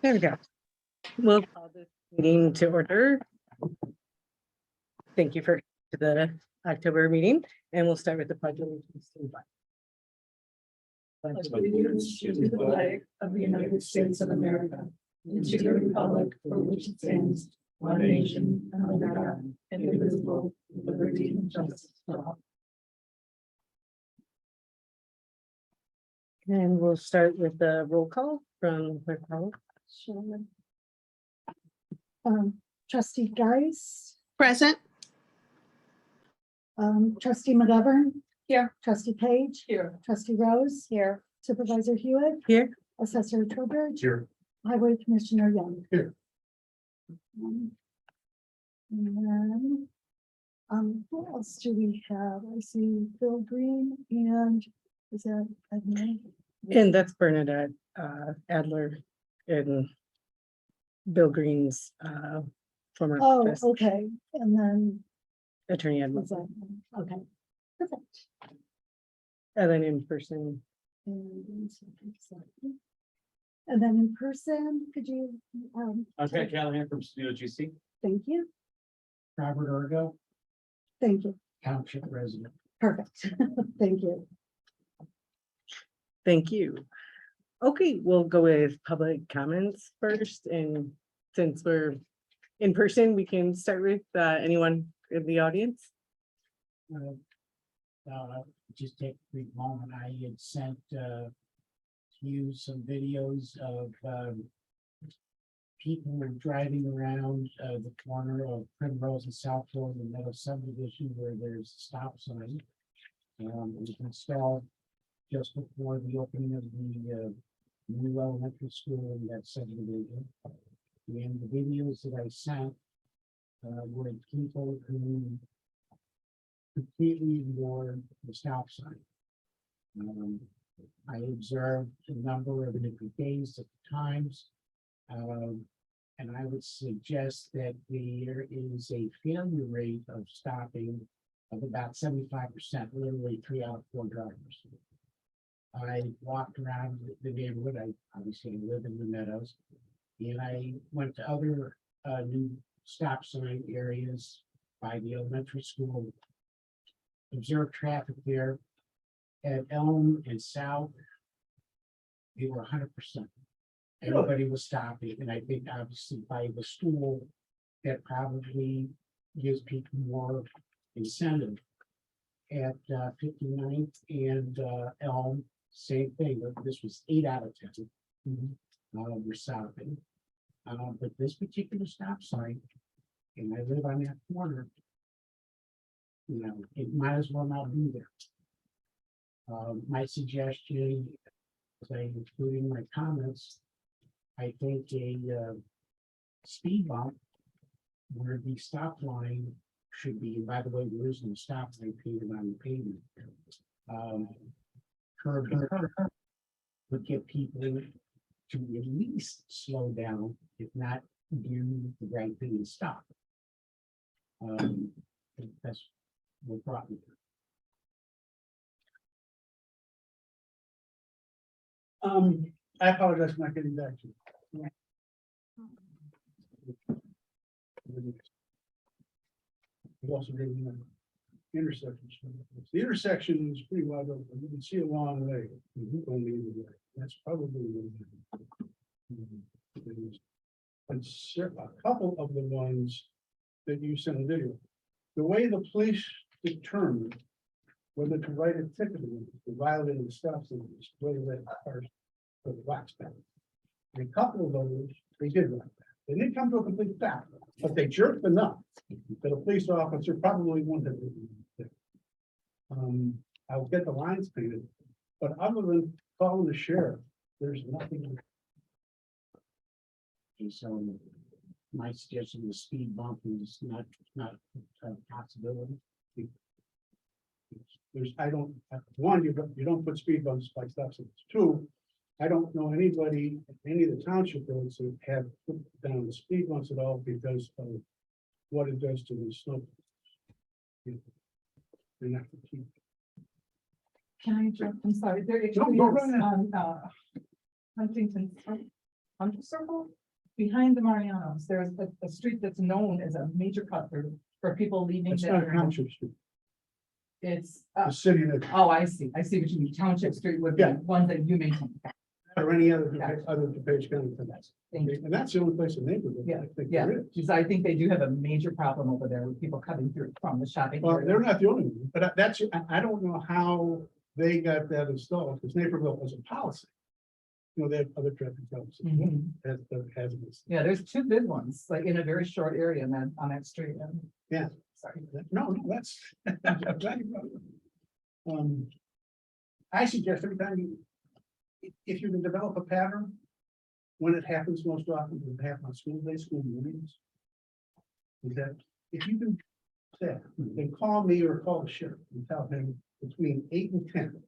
There we go. We'll call this meeting to order. Thank you for the October meeting, and we'll start with the pledge of allegiance to the flag. Allegiance to the flag of the United States of America, and to the republic for which it stands, one nation, under God, indivisible, with liberty and justice for all. And we'll start with the roll call from Clerk Powell. Sure. Trustee Geis, Present. trustee McGovern. Here. Trustee Page. Here. Trustee Rose. Here. Supervisor Hewitt. Here. Assessor Trowbridge. Here. Highway Commissioner Young. Here. And then, who else do we have? I see Bill Green and is that Edna? And that's Bernadette Adler and Bill Green's former Oh, okay, and then, attorney admin. was that, okay, perfect. And then in person, And then in person, could you, I'm Pat Callahan from Studio GC. thank you, Robert Ergo, thank you, Township resident. perfect, thank you. thank you. Okay, we'll go with public comments first, and since we're in person, we can start with anyone in the audience. Just take a brief moment. I had sent you some videos of people who are driving around the corner of Primrose and South Road and Meadow subdivision where there's a stop sign. It was installed just before the opening of the new elementary school in that subdivision. And the videos that I sent were people who completely ignored the stop sign. I observed a number of different days at times, and I would suggest that there is a failure rate of stopping of about 75%, literally 3 out of 4 drivers. I walked around the neighborhood. I obviously live in the Meadows, and I went to other new stop sign areas by the elementary school. Observed traffic there at Elm and South. They were 100%. Everybody was stopping, and I think obviously by the school, that probably gives people more incentive. At 59th and Elm, same thing. This was 8 out of 10. We're stopping, but this particular stop sign, and I live on that corner. You know, it might as well not be there. My suggestion, as I including my comments, I think a speed bump where the stop line should be, and by the way, there is no stop line painted on the pavement. Curb to curb would get people to at least slow down, if not do the right thing and stop. That's what brought me here. I apologize for not getting back to you. We've also been in the intersections. The intersection is pretty wide open. You can see a long way going the other way. That's probably and a couple of the ones that you sent a video. The way the police determined whether to write a ticket for violating the stop sign is whether that cars for the wax back. And a couple of those, they did like that. They didn't come to a complete stop, but they jerked enough that a police officer probably wouldn't have. I'll get the lines painted, but other than calling the sheriff, there's nothing. And so my suggestion is speed bump is not a possibility. One, you don't put speed bumps by stop signs. Two, I don't know anybody, any of the township roads that have put down the speed bumps at all because of what it does to the snow. They're not gonna keep. Can I interrupt? I'm sorry. There No, go right on Huntington. Hunter Circle. Behind the Marianos, there's a street that's known as a major cut through for people leaving It's that not area. Township Street, It's, the city that, oh, I see what you mean. Township Street would be Yeah. one that you maintain. or any other, Gotcha. other DePage County. That's- Thank you. And that's the only place in the neighborhood. Yeah, I think Yeah, there is. because I think they do have a major problem over there with people coming through from the shopping. Well, area. they're not the only one, but that's, I don't know how they got that installed, because Naperville has a policy. You know, they have other traffic policies. Mhm. Has this. Yeah, there's two big ones, like in a very short area on that street. Yeah. Sorry. No, that's. I'm glad you brought it up. I suggest every time you, if you can develop a pattern, when it happens most often, it happens on school days, school mornings. Is that, if you can say, then call me or call the sheriff and tell him between 8 and 10.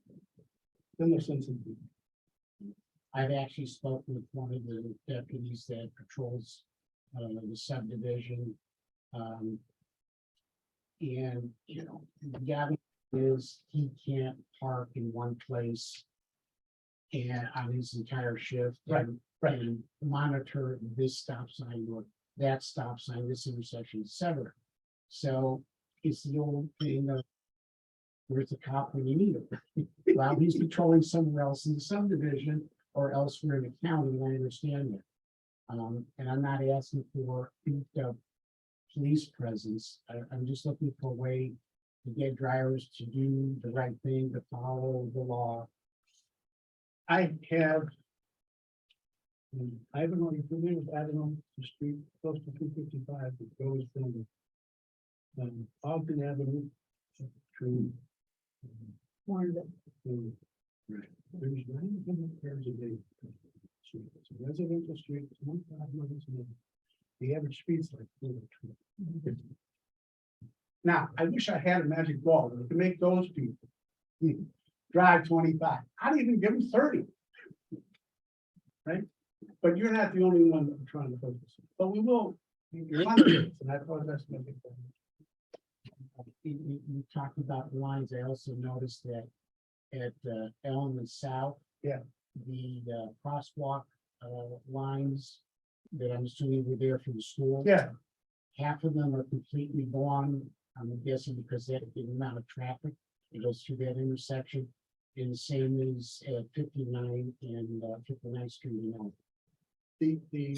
Then they'll send some. I've actually spoken with one of the deputies that patrols the subdivision. And, you know, the gavin is, he can't park in one place and on his entire shift. Right, And monitor this stop sign or that stop sign, this intersection, et cetera. So it's the old thing of where's the cop when you need him? Well, he's patrolling somewhere else in the subdivision or elsewhere in the county, and I understand that. And I'm not asking for beefed up police presence. I'm just looking for a way to get drivers to do the right thing, to follow the law. I have. I don't know if you're familiar with Avenue, the street close to 255 that goes from. Ogden Avenue to. Wonderful. Right, there's 900 cars a day. Street. It's a residential street, it's 1,500. The average speed's like 50. Now, I wish I had a magic ball that could make those people drive 25. I'd even give them 30. Right? But you're not the only one that we're trying to focus on. But we will, you're on this, and I apologize for making that. You talked about lines. I also noticed that at Elm and South. Yeah. The crosswalk lines that I'm assuming were there for the school. Yeah, Half of them are completely gone. I'm guessing because of the amount of traffic that goes through that intersection. And the same is at 59 and 59th Street. You know, the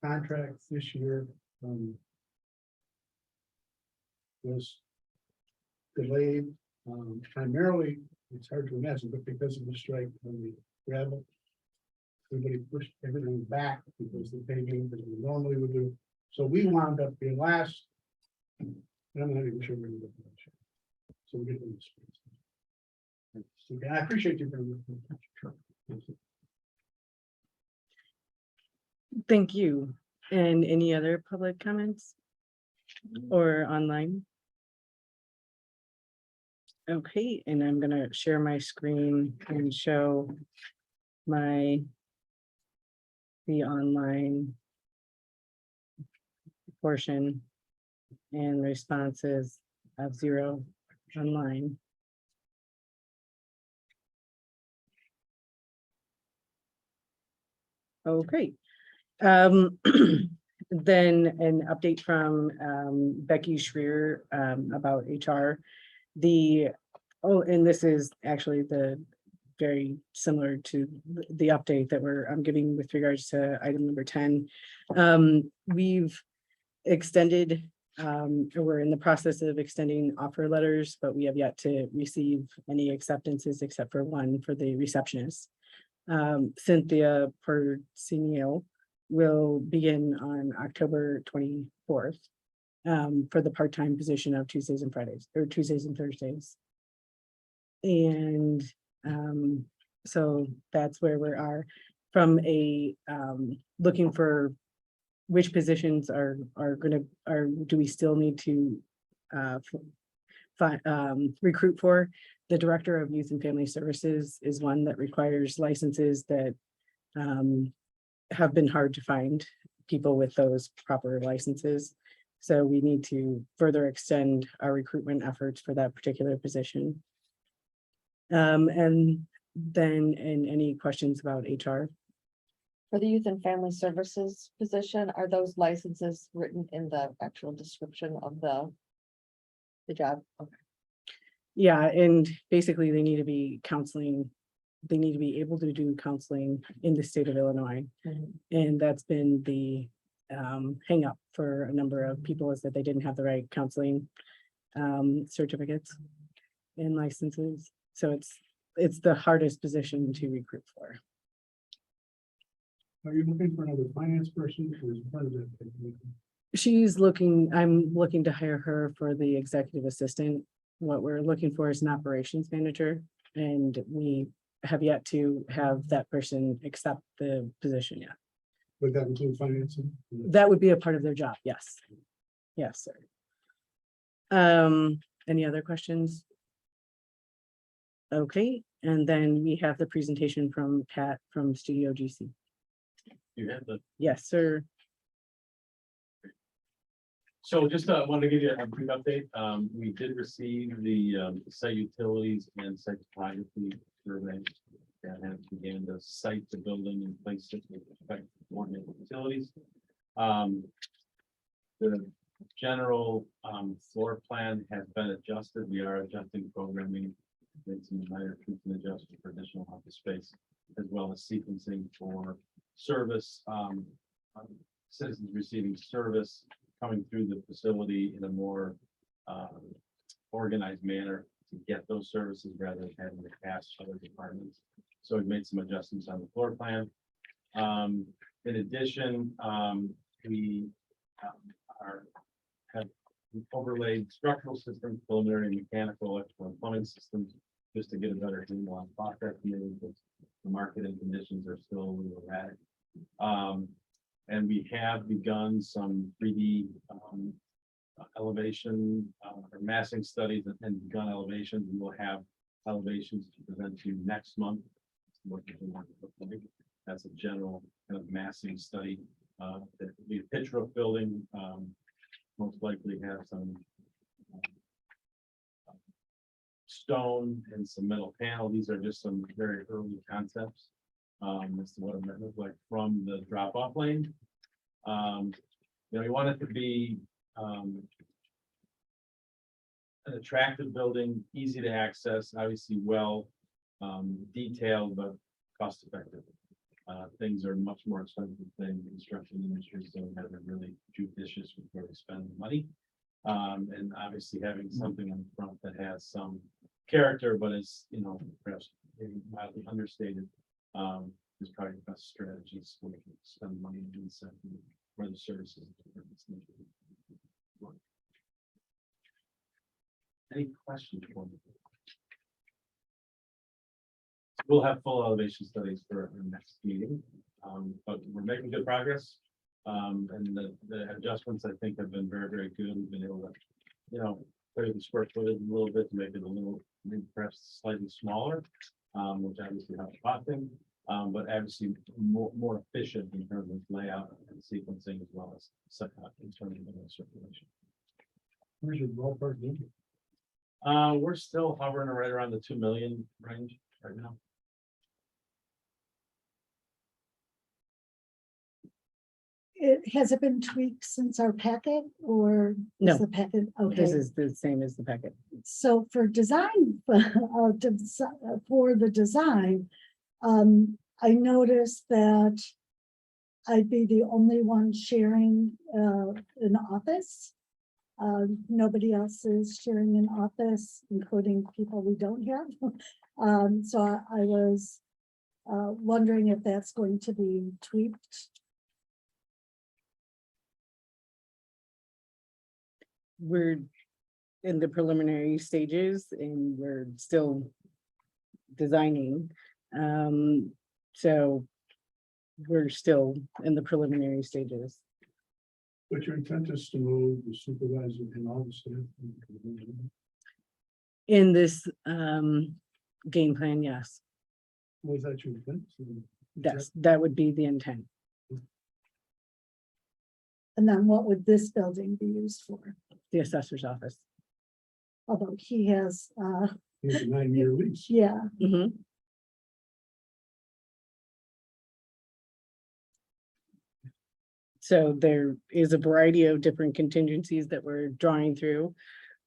contract this year, was delayed, primarily, it's hard to imagine, but because of the strike on the gravel. Everybody pushed everything back because the paving that we normally would do, so we wound up being last. And I'm not even sure we're gonna get that. So we get in this. Okay, I appreciate you bringing it up. Thank you. Thank you. And any other public comments? Or online? Okay, and I'm gonna share my screen and show the online portion and responses of 0 online. Okay. Then an update from Becky Schreier about HR. And this is actually very similar to the update that I'm giving with regards to item number 10. We've extended, we're in the process of extending offer letters, but we have yet to receive any acceptances except for one for the receptionist. Cynthia Porcinio will begin on October 24th for the part-time position of Tuesdays and Fridays, or Tuesdays and Thursdays. And so that's where we are from a looking for which positions do we still need to recruit for. The Director of Youth and Family Services is one that requires licenses that have been hard to find people with those proper licenses. So we need to further extend our recruitment efforts for that particular position. And then any questions about HR? For the youth and family services position, are those licenses written in the actual description of the job? Okay. Yeah, and basically they need to be counseling. They need to be able to do counseling in the state of Illinois. Mhm. And that's been the hang up for a number of people, is that they didn't have the right counseling certificates and licenses. So it's the hardest position to recruit for. Are you looking for another finance person or is part of that? I'm looking to hire her for the executive assistant. What we're looking for is an operations manager, and we have yet to have that person accept the position yet. Would that include financing? That would be a part of their job, yes. Yes, sir. Any other questions? Okay, and then we have the presentation from Pat from Studio GC. You have the, Yes, sir. so just wanted to give you a brief update. We did receive the site utilities and site topography survey that has began to site the building and place it with respect to coordinate utilities. The general floor plan has been adjusted. We are adjusting programming, made some minor tweaks and adjustments for additional office space, as well as sequencing for service, citizens receiving service coming through the facility in a more organized manner to get those services rather than having to pass other departments. So we've made some adjustments on the floor plan. In addition, we have overlaid structural systems, preliminary and mechanical, electrical and plumbing systems, just to get a better handle on process, because the market and conditions are still a little erratic. And we have begun some 3D elevation or massing studies and begun elevations. We will have elevations to present to you next month. That's a general kind of massing study. The pitch roof building most likely have some stone and some metal panel. These are just some very early concepts as to what it might look like from the drop-off lane. We want it to be an attractive building, easy to access, obviously well detailed, but cost effective. Things are much more expensive than the construction industry, so we have to be really judicious with where we spend the money. And obviously having something on the front that has some character, but is, perhaps maybe mildly understated, is probably the best strategies where we can spend money and do something where the services. Any questions for me? We'll have full elevation studies for our next meeting, but we're making good progress. And the adjustments, I think, have been very, very good. We've been able to, play the square footage a little bit to make it a little, maybe perhaps slightly smaller, which obviously helps costing, but obviously more efficient in terms of layout and sequencing, as well as set up in terms of circulation. Where's your ballpark? We're still hovering right around the 2 million range right now. Has it been tweaked since our packet or? No. is the packet, This okay, is the same as the packet. so for design, for the design, I noticed that I'd be the only one sharing an office. Nobody else is sharing an office, including people we don't have. So I was wondering if that's going to be tweaked. We're in the preliminary stages and we're still designing. So we're still in the preliminary stages. But your intent is to move the supervisor and all the staff. In this game plan, yes, Was that your intent? that would be the intent. And then what would this building be used for? The assessor's office. Although he has, He has a 9-year lease. yeah, Mhm. So there is a variety of different contingencies that we're drawing through.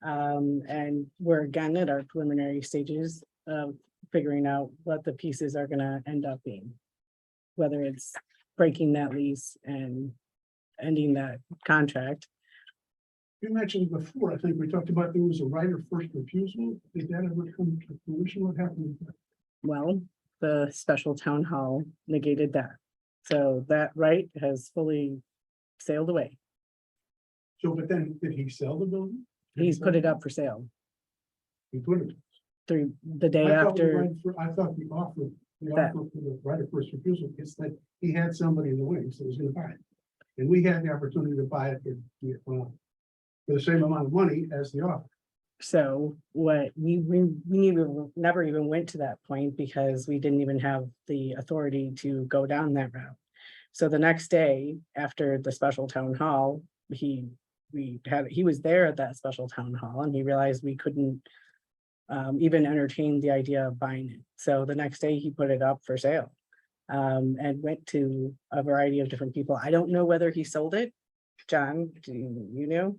And we're again at our preliminary stages of figuring out what the pieces are gonna end up being. Whether it's breaking that lease and ending that contract. You mentioned before, I think we talked about there was a right of first refusal. Did that ever come to fruition? What happened? with that? Well, the special town hall negated that. So that right has fully sailed away. So, but then did he sell the building? He's put it up for sale He put it. through the day I thought the after. right for- I thought the offer That- for the right of first refusal is that he had somebody in the wings that was gonna buy it. And we had the opportunity to buy it for the same amount of money as the offer. So what never even went to that point because we didn't even have the authority to go down that route. So the next day after the special town hall, he was there at that special town hall and he realized we couldn't even entertain the idea of buying it. So the next day he put it up for sale. And went to a variety of different people. I don't know whether he sold it. John, do you know?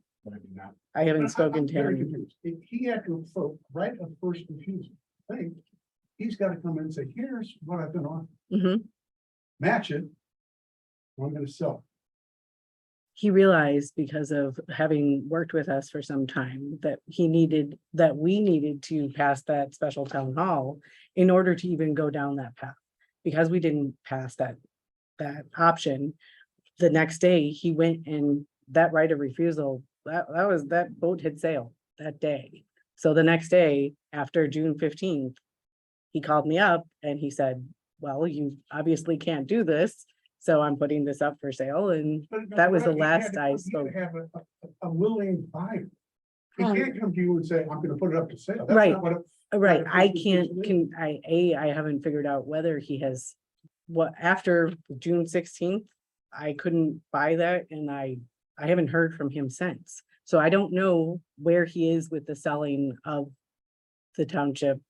I haven't spoken to Very him. confused. If he had to vote right of first refusal, I think he's gotta come in and say, here's what I've been on, Mhm. match it. or I'm gonna sell. He realized because of having worked with us for some time that we needed to pass that special town hall in order to even go down that path. Because we didn't pass that option, the next day he went and that right of refusal, that boat had sailed that day. So the next day, after June 15th, he called me up and he said, well, you obviously can't do this. So I'm putting this up for sale and that was the last I spoke. You have a willing buyer. He Right. can't come to you and say, I'm gonna put it up to sale. That's Right. not what it- Right, Right, I first can't, refusal I haven't figured out whether he has, after June 16th, I couldn't buy that and I haven't heard from him since. So I don't know where he is with the selling of the township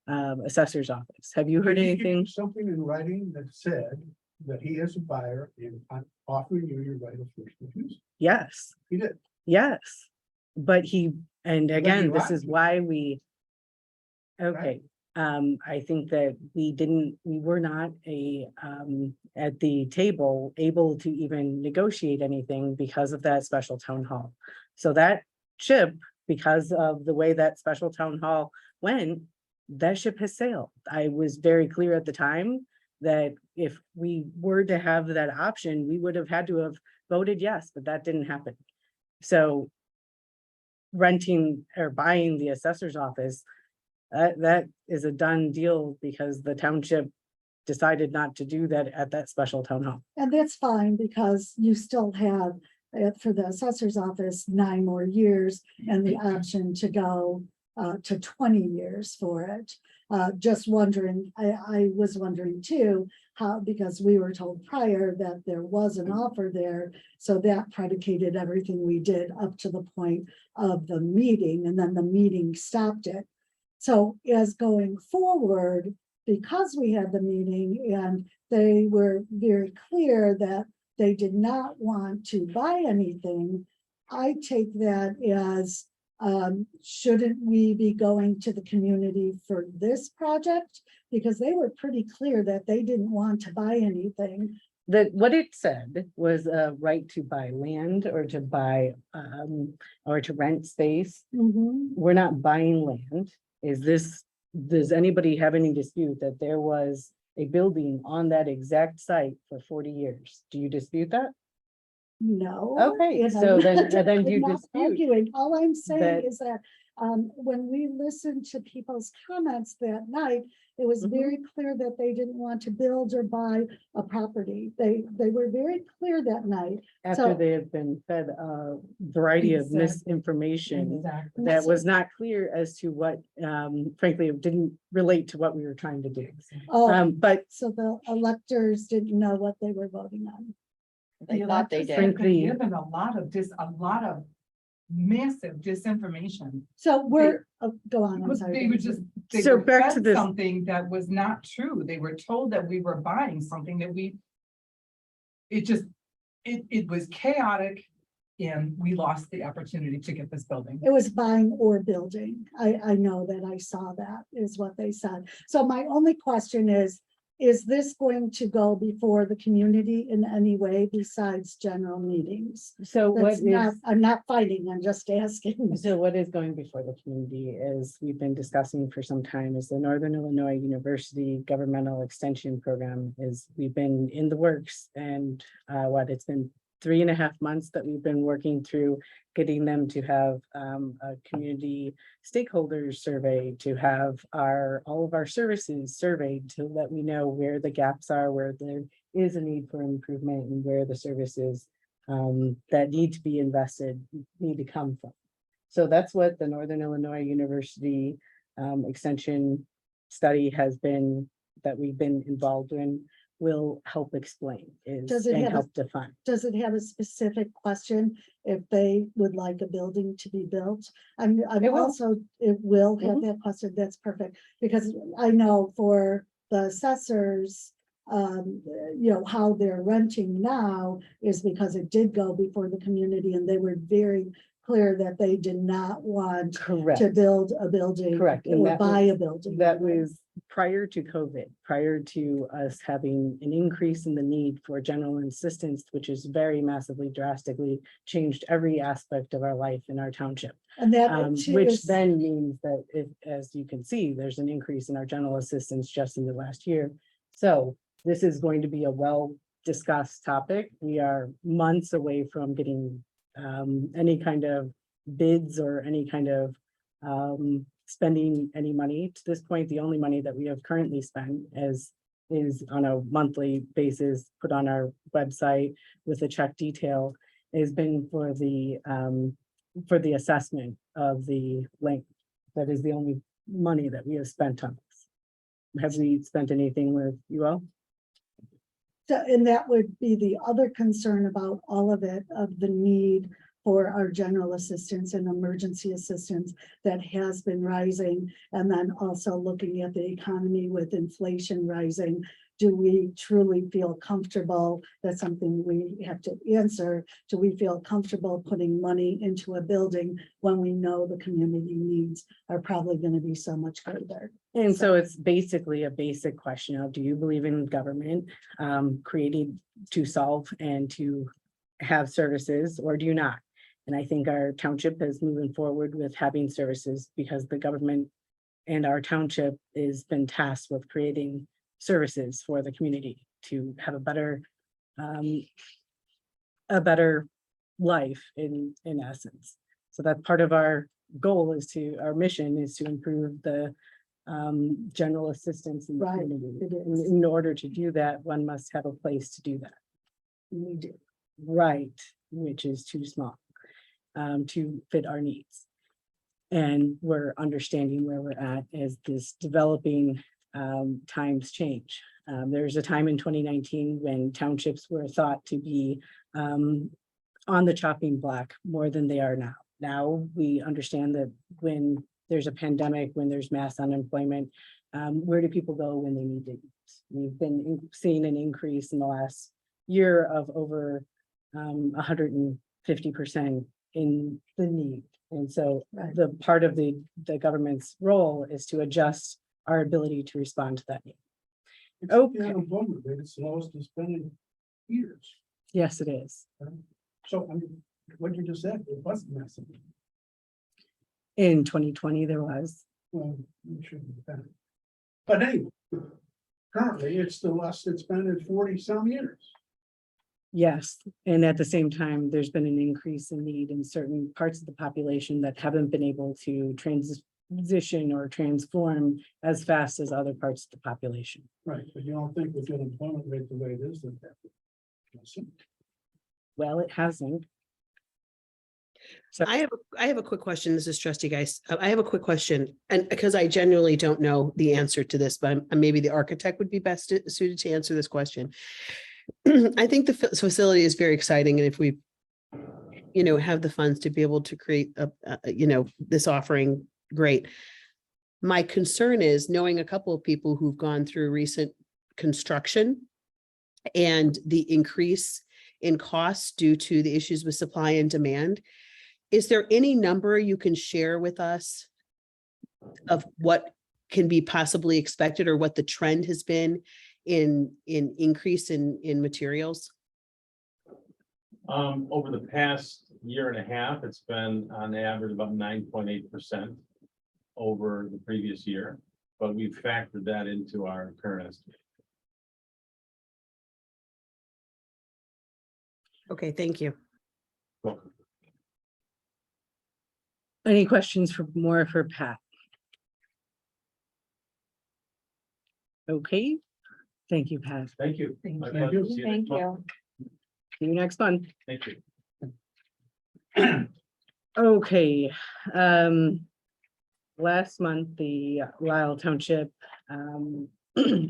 assessor's office. Have you heard Did he give you anything? something in writing that said that he is a buyer and I'm offering you your right of first refusal? Yes, He did. yes. But and again, you this lied is to me. why we. Okay, I think that we were not at the table able to even negotiate anything because of that special town hall. So that ship, because of the way that special town hall went, that ship has sailed. I was very clear at the time that if we were to have that option, we would have had to have voted yes, but that didn't happen. So renting or buying the assessor's office, that is a done deal because the township decided not to do that at that special town hall. And that's fine because you still have, for the assessor's office, 9 more years and the option to go to 20 years for it. Just wondering, I was wondering too, how, because we were told prior that there was an offer there. So that predicated everything we did up to the point of the meeting, and then the meeting stopped it. So as going forward, because we had the meeting and they were very clear that they did not want to buy anything, I take that as, shouldn't we be going to the community for this project? Because they were pretty clear that they didn't want to buy anything. What it said was a right to buy land or to buy, or to rent space. We're not buying land. Does anybody have any dispute that there was a building on that exact site for 40 years? Do you dispute that? No. Okay, and so I'm then you not dispute arguing. All I'm saying that- is that when we listened to people's comments that night, it was Mhm. very clear that they didn't want to build or buy a property. They were very clear that night. after So- they have been fed a variety of Exactly. misinformation that was not clear as to what, frankly, it didn't relate to what we were trying to do. Oh, But so the electors didn't know what they were voting on. They thought they did. Frankly- Given a lot of massive disinformation. So go on, I'm sorry. They were just, they So were back to fed this- something that was not true. They were told that we were buying something that it just, it was chaotic and we lost the opportunity to get this building. It was buying or building. I know that I saw that is what they said. So my only question is this going to go before the community in any way besides general meetings? So what That's not, is, I'm not fighting, I'm just asking. so what is going before the community is we've been discussing for some time is the Northern Illinois University Governmental Extension Program is we've been in the works and it's been 3.5 months that we've been working through getting them to have a community stakeholders survey, to have all of our services surveyed to let we know where the gaps are, where there is a need for improvement and where the services that need to be invested need to come from. So that's what the Northern Illinois University extension study has been, that we've been involved in, will help explain Does it and have a- help define. Does it have a specific question if they would like a building to be built? I'm It will. also, it will have Mhm. that question, that's perfect, because I know for the assessors, how they're renting now is because it did go before the community and they were very clear that they did not want Correct. to build a building. Correct, and Or that buy was- a building. That was prior to COVID, prior to us having an increase in the need for general assistance, which has very massively drastically changed every aspect of our life in our township. And that too Which is- then means that if, as you can see, there's an increase in our general assistance just in the last year. So this is going to be a well-discussed topic. We are months away from getting any kind of bids or any kind of spending any money. To this point, the only money that we have currently spent is on a monthly basis, put on our website with a check detail, has been for the assessment of the length. That is the only money that we have spent on this. Have we spent anything with you all? And that would be the other concern about all of it, of the need for our general assistance and emergency assistance that has been rising. And then also looking at the economy with inflation rising. Do we truly feel comfortable? That's something we have to answer. Do we feel comfortable putting money into a building when we know the community needs are probably going to be so much greater? And so it's basically a basic question of, do you believe in government created to solve and to have services, or do you not? And I think our township is moving forward with having services because the government and our township has been tasked with creating services for the community to have a better life in essence. So that part of our goal is our mission is to improve the general assistance in the Right, community. it is. In order to do that, one must have a place to do that. We do. Right, which is too small to fit our needs. And we're understanding where we're at as this developing times change. There's a time in 2019 when townships were thought to be on the chopping block more than they are now. Now we understand that when there's a pandemic, when there's mass unemployment, where do people go when they need to eat? We've been seeing an increase in the last year of over 150% in the need. And so Right. the part of the government's role is to adjust our ability to respond to that need. It's Okay. the unemployment rate, it's the lowest it's been in years. Yes, it is. So, I mean, what you just said, it was massive. In 2020, there was. Well, you shouldn't have been. But anyway, currently, it's the less it's been in 40-some years. Yes, and at the same time, there's been an increase in need in certain parts of the population that haven't been able to transition or transform as fast as other parts of the population. Right, but you don't think with the unemployment rate the way it is, that. Well, it hasn't. So I have a quick question. This is trustee guys. I have a quick question, and because I genuinely don't know the answer to this, but maybe the architect would be best suited to answer this question. I think the facility is very exciting, and if we, have the funds to be able to create this offering, great. My concern is knowing a couple of people who've gone through recent construction and the increase in costs due to the issues with supply and demand. Is there any number you can share with us of what can be possibly expected or what the trend has been in increase in materials? Over the past year and a half, it's been on average about 9.8% over the previous year, but we've factored that into our current estimate. Okay, thank you. Welcome. Any questions for Pat? Okay, thank you, Pat. Thank you. Thank My you. pleasure. See you next Thank month. you. See you next month. Thank you. Okay, last month, the Lisle Township,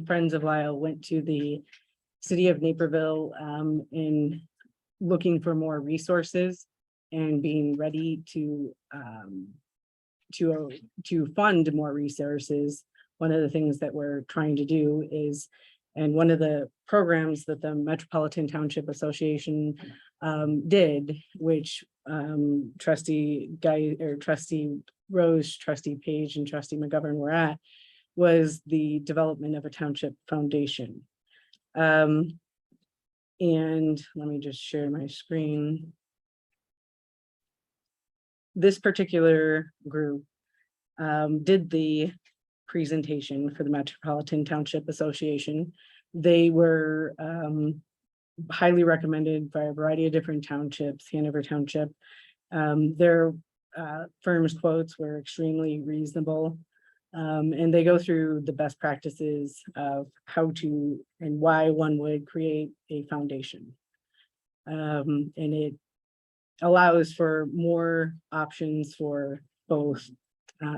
Friends of Lisle went to the city of Naperville, in looking for more resources and being ready to fund more resources. One of the things that we're trying to do is, and one of the programs that the Metropolitan Township Association did, which trustee Rose, trustee Page, and trustee McGovern were at, was the development of a township foundation. And let me just share my screen. This particular group did the presentation for the Metropolitan Township Association. They were highly recommended by a variety of different townships, Hanover Township. Their firm's quotes were extremely reasonable. And they go through the best practices of how to and why one would create a foundation. And it allows for more options for both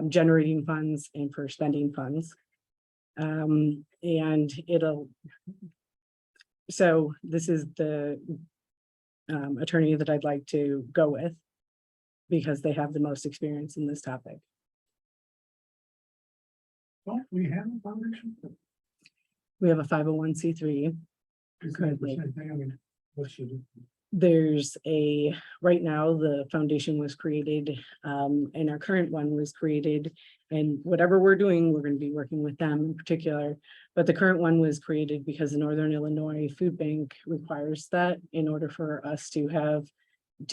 generating funds and for spending funds. And so this is the attorney that I'd like to go with because they have the most experience in this topic. Don't we have a foundation? We have a 501c3. Is that the Currently. same thing? I mean, what should it? There's right now, the foundation was created, and our current one was created, and whatever we're doing, we're going to be working with them in particular. But the current one was created because the Northern Illinois Food Bank requires that in order for us to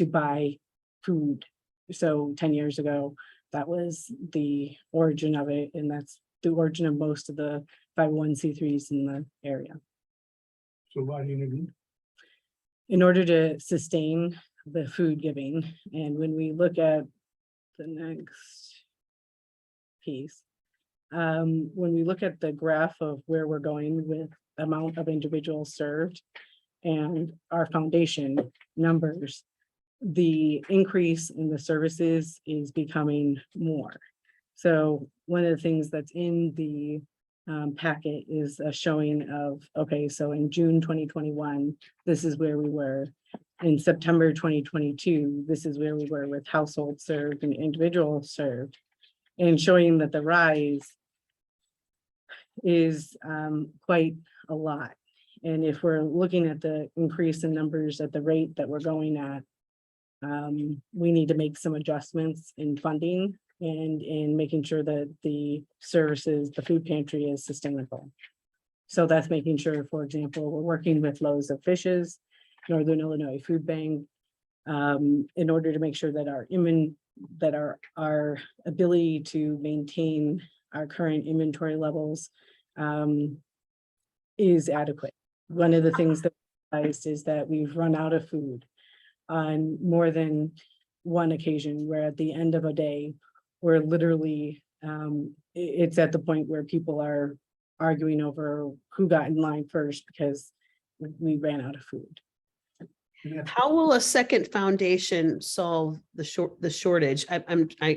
buy food. So 10 years ago, that was the origin of it, and that's the origin of most of the 501c3s in the area. So why do you need? In order to sustain the food giving. And when we look at the next piece, when we look at the graph of where we're going with amount of individuals served and our foundation numbers, the increase in the services is becoming more. So one of the things that's in the packet is a showing of, okay, so in June 2021, this is where we were. In September 2022, this is where we were with households served and individuals served, and showing that the rise is quite a lot. And if we're looking at the increase in numbers at the rate that we're going at, we need to make some adjustments in funding and in making sure that the services, the food pantry is sustainable. So that's making sure, for example, we're working with Loaves of Fishes, Northern Illinois Food Bank, in order to make sure that our ability to maintain our current inventory levels is adequate. One of the things that is that we've run out of food on more than one occasion, where at the end of a day, we're literally, it's at the point where people are arguing over who got in line first because we ran out of food. How will a second foundation solve the shortage?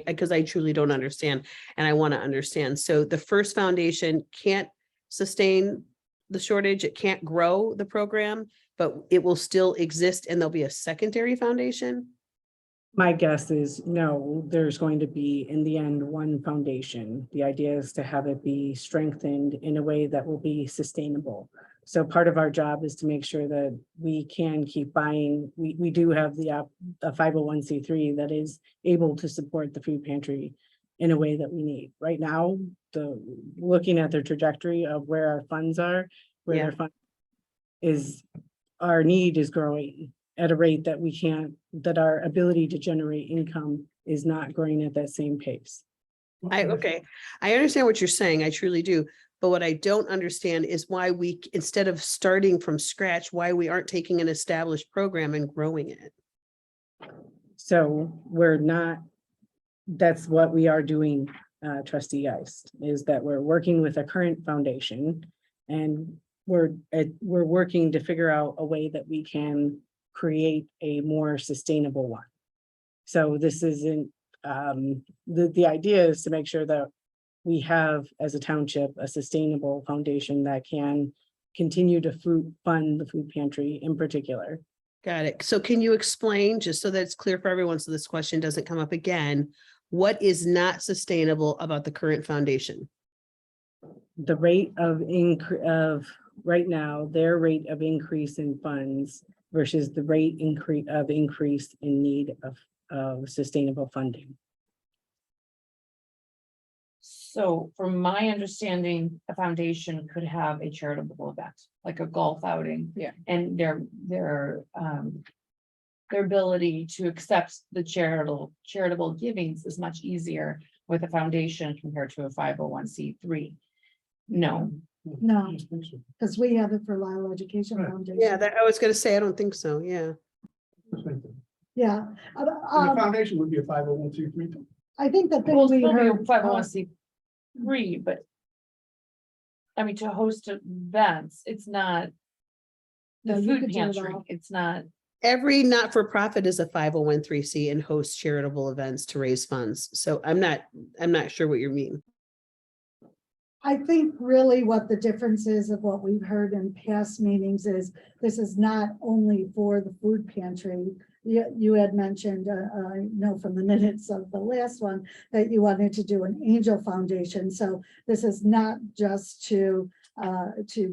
Because I truly don't understand and I want to understand. So the first foundation can't sustain the shortage. It can't grow the program, but it will still exist and there'll be a secondary foundation. My guess is no, there's going to be in the end one foundation. The idea is to have it be strengthened in a way that will be sustainable. So part of our job is to make sure that we can keep buying. We do have a 501c3 that is able to support the food pantry in a way that we need. Right now, looking at the trajectory of where our funds are, where Yeah. their fund is, our need is growing at a rate that we can't, that our ability to generate income is not growing at that same pace. Okay, I understand what you're saying. I truly do. But what I don't understand is why we, instead of starting from scratch, why we aren't taking an established program and growing it. So we're not, that's what we are doing, trustee Geist, is that we're working with a current foundation. And we're working to figure out a way that we can create a more sustainable one. So this isn't, the idea is to make sure that we have, as a township, a sustainable foundation that can continue to fund the food pantry in particular. Got it. So can you explain, just so that it's clear for everyone, so this question doesn't come up again, what is not sustainable about the current foundation? The rate of right now, their rate of increase in funds versus the rate increase in need of sustainable funding. So from my understanding, a foundation could have a charitable event, like a golf outing. Yeah. And their ability to accept the charitable givings is much easier with a foundation compared to a 501c3. No, No, because we have it for Lisle Education Right. Foundation. Yeah, that I was gonna say, I don't think so. Yeah. Yeah. And the foundation would be a 501c3. I think the thing well, we still be a heard. 501c3, but I mean, to host events, it's not No, the you food could do it pantry, all. it's not. Every not-for-profit is a 501(c)(3) and hosts charitable events to raise funds. So I'm not sure what you mean. I think really what the difference is of what we've heard in past meetings is this is not only for the food pantry. You had mentioned, I know from the minutes of the last one, that you wanted to do an angel foundation. So this is not just to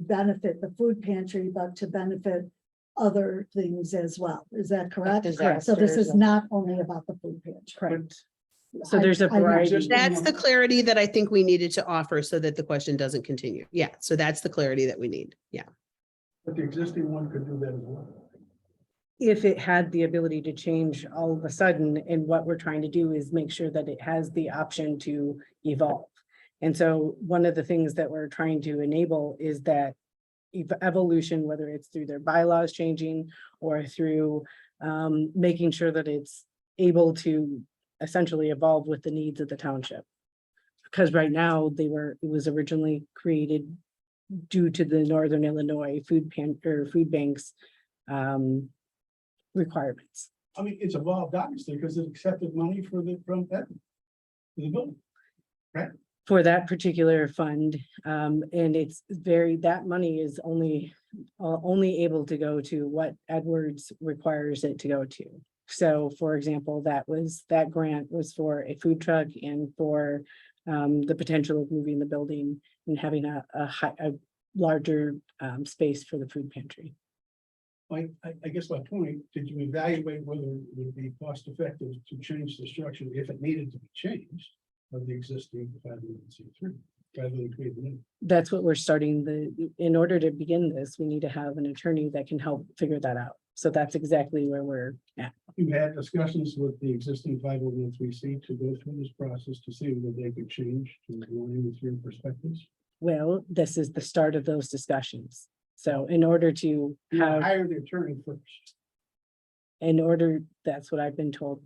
benefit the food pantry, but to benefit other things as well. Is that correct? So this is not only about the food pantry. Correct. So there's a I know. variety. That's the clarity that I think we needed to offer so that the question doesn't continue. Yeah, so that's the clarity that we need. Yeah. But the existing one could do that as well. If it had the ability to change all of a sudden, and what we're trying to do is make sure that it has the option to evolve. And so one of the things that we're trying to enable is that evolution, whether it's through their bylaws changing or through making sure that it's able to essentially evolve with the needs of the township. Because right now it was originally created due to the Northern Illinois food banks requirements. I mean, it's evolved obviously because it accepted money from the building. For that particular fund, and it's that money is only able to go to what Edwards requires it to go to. So, for example, that grant was for a food truck and for the potential of moving the building and having a larger space for the food pantry. I guess my point, did you evaluate whether it would be cost effective to change the structure if it needed to be changed of the existing 501c3 rather than create a new? That's what we're starting in order to begin this, we need to have an attorney that can help figure that out. So that's exactly where we're at. You had discussions with the existing 501c3 to go through this process to see whether they could change to align with your perspectives. Well, this is the start of those discussions. So in order to You have, hire the attorney first. that's what I've been told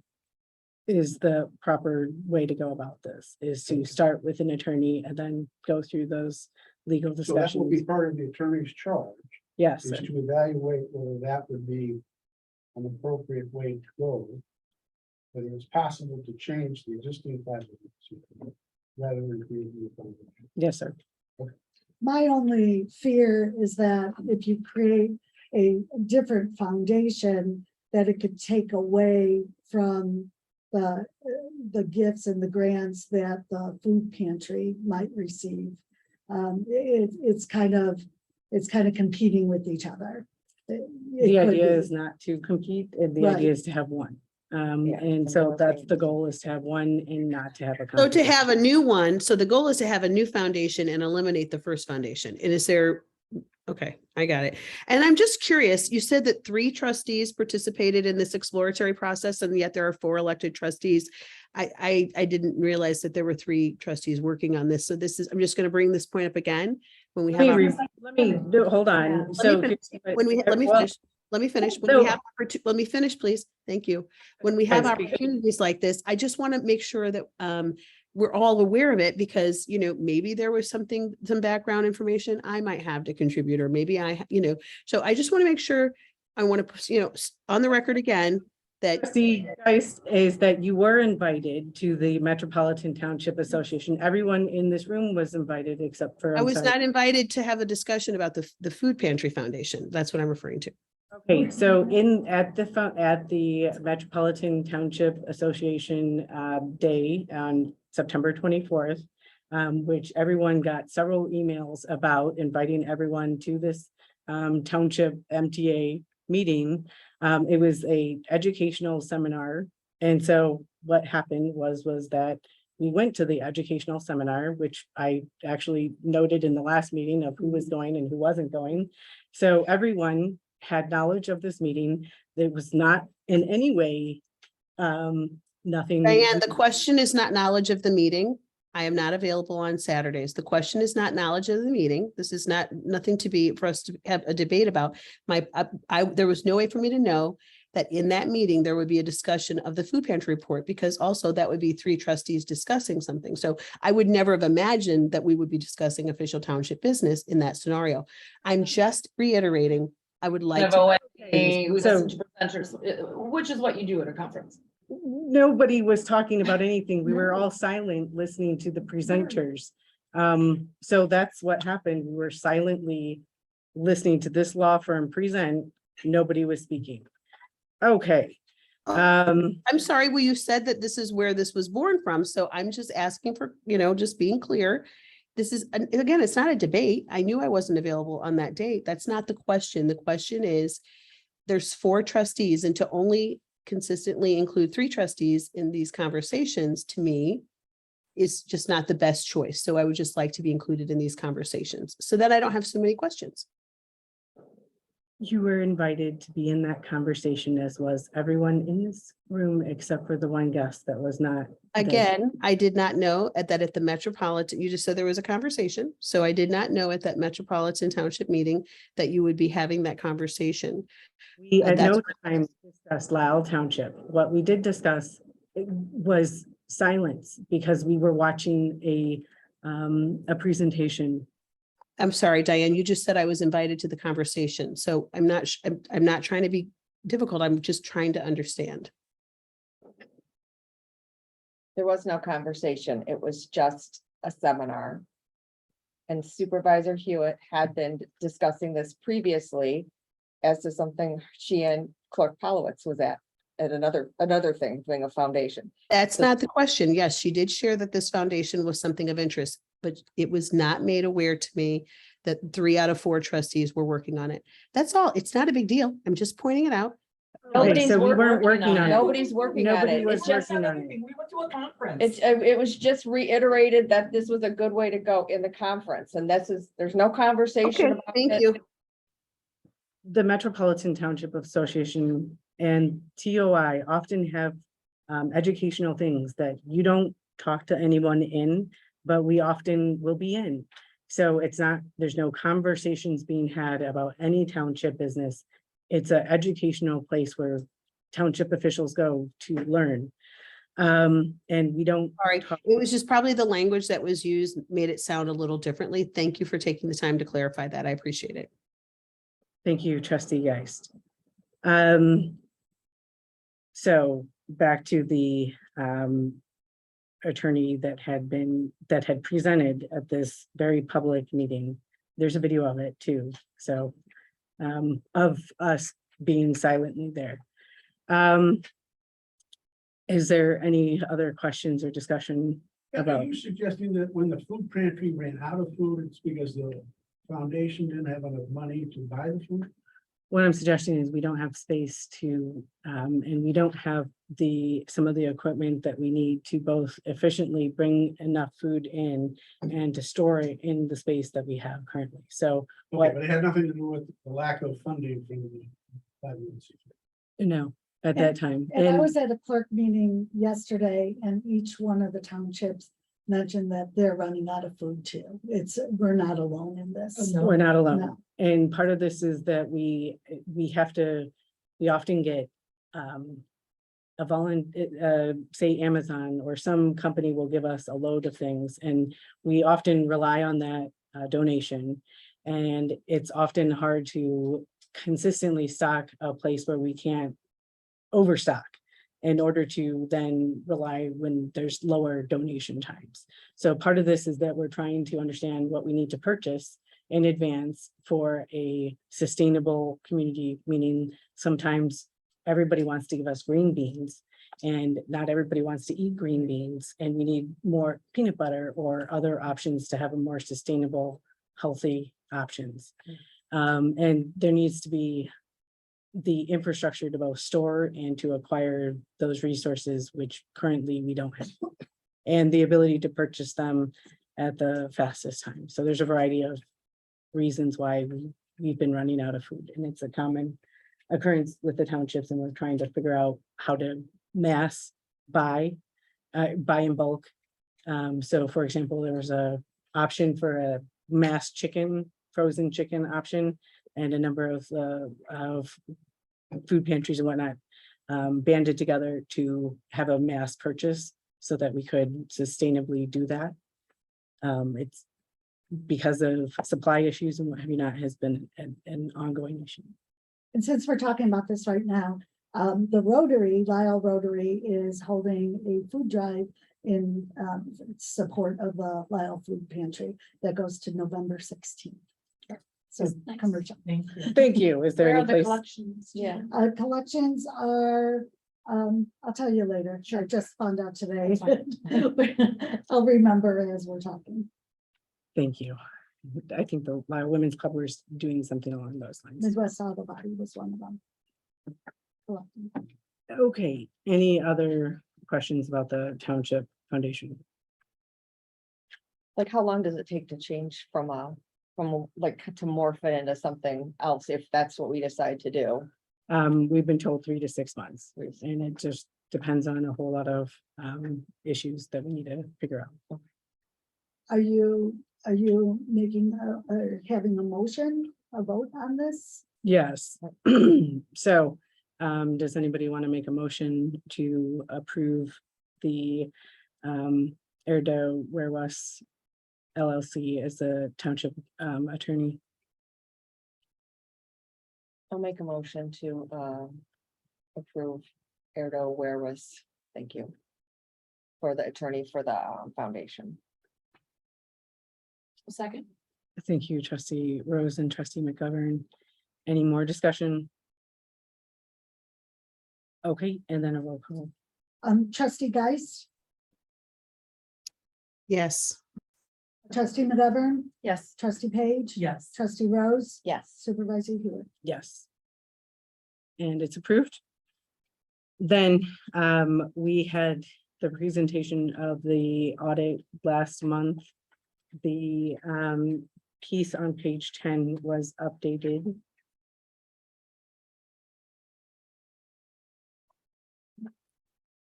is the proper way to go about this, is to start with an attorney and then go through those legal So that will be discussions. part of the attorney's charge, Yes, is to evaluate whether that would be an appropriate way to go. Whether it's possible to change the existing 501c3 rather than create a new foundation. yes, sir. My only fear is that if you create a different foundation, that it could take away from the gifts and the grants that the food pantry might receive. It's kind of it's kind of competing with each other. The idea is not to compete, and the Right. idea is to have one. And so that's the goal, is to have one and not to have a. So to have competition. a new one, so the goal is to have a new foundation and eliminate the first foundation. And is there, okay, I got it. And I'm just curious, you said that 3 trustees participated in this exploratory process, and yet there are 4 elected trustees. I didn't realize that there were 3 trustees working on this. So this is, I'm just going to bring this point up again when we have. Hold on. So When we, let me well, finish. Let me finish. When we So- have, let me finish, please. Thank you. When we have Thanks, Speaker. opportunities like this, I just want to make sure that we're all aware of it, because, you know, maybe there was some background information I might have to contribute, or maybe so I just want to make sure, I want to, on the record again, that See, guys, is that you were invited to the Metropolitan Township Association. Everyone in this room was invited except for. I I'm was sorry. not invited to have a discussion about the Food Pantry Foundation. That's what I'm referring to. Okay, so at the Metropolitan Township Association Day on September 24th, which everyone got several emails about, inviting everyone to this township MTA meeting. It was a educational seminar. And so what happened was that we went to the educational seminar, which I actually noted in the last meeting of who was going and who wasn't going. So everyone had knowledge of this meeting. It was not in any way, nothing. Diane, the question is not knowledge of the meeting. I am not available on Saturdays. The question is not knowledge of the meeting. This is nothing for us to have a debate about. There was no way for me to know that in that meeting, there would be a discussion of the food pantry report, because also that would be 3 trustees discussing something. So I would never have imagined that we would be discussing official township business in that scenario. I'm just reiterating, I would like Have to. a way, So- listen to presenters, which is what you do at a conference. Nobody was talking about anything. We were all silent listening to the presenters. So that's what happened. We were silently listening to this law firm present. Nobody was speaking. Okay. I'm sorry, well, you said that this is where this was born from, so I'm just asking for, just being clear. This is, again, it's not a debate. I knew I wasn't available on that date. That's not the question. The question is, there's 4 trustees, and to only consistently include 3 trustees in these conversations, to me, is just not the best choice. So I would just like to be included in these conversations so that I don't have so many questions. You were invited to be in that conversation, as was everyone in this room, except for the one guest that was not. there. Again, I did not know at the Metropolitan, you just said there was a conversation. So I did not know at that Metropolitan Township meeting that you would be having that conversation. We at That's no time discussed Lisle Township. What we did discuss was silence, because we were watching a presentation. I'm sorry, Diane, you just said I was invited to the conversation. So I'm not trying to be difficult. I'm just trying to understand. There was no conversation. It was just a seminar. And Supervisor Hewitt had been discussing this previously as to something she and Clerk Polowitz was at another thing of foundation. That's not the question. Yes, she did share that this foundation was something of interest, but it was not made aware to me that 3 out of 4 trustees were working on it. That's all. It's not a big deal. I'm just pointing it out. Okay, so we weren't working on it. Nobody's working on Nobody it. was It's just, working on it. We went to a conference. it was just reiterated that this was a good way to go in the conference, and there's no conversation Okay, about thank it. you. The Metropolitan Township Association and TOI often have educational things that you don't talk to anyone in, but we often will be in. So there's no conversations being had about any township business. It's an educational place where township officials go to learn. And we don't. Sorry, talk- it was just probably the language that was used made it sound a little differently. Thank you for taking the time to clarify that. I appreciate it. Thank you, Trustee Geist. So back to the attorney that had presented at this very public meeting. There's a video of it too. So of us being silently there. Is there any other questions or discussion Are about? you suggesting that when the food pantry ran out of food, it's because the foundation didn't have enough money to buy the food? What I'm suggesting is we don't have space to, and we don't have some of the equipment that we need to both efficiently bring enough food in and to store it in the space that we have currently. So Okay, what, but it had nothing to do with the lack of funding from the. no, at that time. And I And was at a clerk meeting yesterday and each one of the townships mentioned that they're running out of food too. We're not alone in this. we're not alone. No. And part of this is that we often get, say Amazon or some company will give us a load of things and we often rely on that donation. And it's often hard to consistently stock a place where we can't overstock in order to then rely when there's lower donation times. So part of this is that we're trying to understand what we need to purchase in advance for a sustainable community, meaning sometimes everybody wants to give us green beans and not everybody wants to eat green beans, and we need more peanut butter or other options to have a more sustainable, healthy options. And there needs to be the infrastructure to both store and to acquire those resources, which currently we don't have, and the ability to purchase them at the fastest time. So there's a variety of reasons why we've been running out of food, and it's a common occurrence with the townships, and we're trying to figure out how to mass buy in bulk. So for example, there was a option for a mass frozen chicken option, and a number of food pantries and whatnot banded together to have a mass purchase so that we could sustainably do that. It's because of supply issues and what have you not has been an ongoing issue. And since we're talking about this right now, the Rotary, Lisle Rotary is holding a food drive in support of the Lisle Food Pantry that goes to November 16th. So Nice. commercial. Thank you. Is there Where any are the place? collections? Yeah. Collections are, I'll tell you later. I just found out today. I'll remember as we're talking. Thank you. I think the Lisle Women's Club was doing something along those lines. Midwest Auto Body was one of them. Collecting. Okay, any other questions about the Township Foundation? Like, how long does it take to change from like to morph it into something else if that's what we decide to do? We've been told 3 to 6 months, and it just depends on a whole lot of issues that we need to figure out. Are you making, having a motion, a vote on this? Yes. So, does anybody want to make a motion to approve the Erdo Warewas LLC as the township attorney? I'll make a motion to approve Erdo Warewas, thank you, for the attorney for the foundation. Second. Thank you, trustee Rose and trustee McGovern. Any more discussion? Okay, and then a roll call. Trustee Geist, Yes. trustee McGovern, Yes. trustee Page. Yes. Trustee Rose, Yes. supervisor Hewitt. Yes. And it's approved. Then we had the presentation of the audit last month. The piece on page 10 was updated.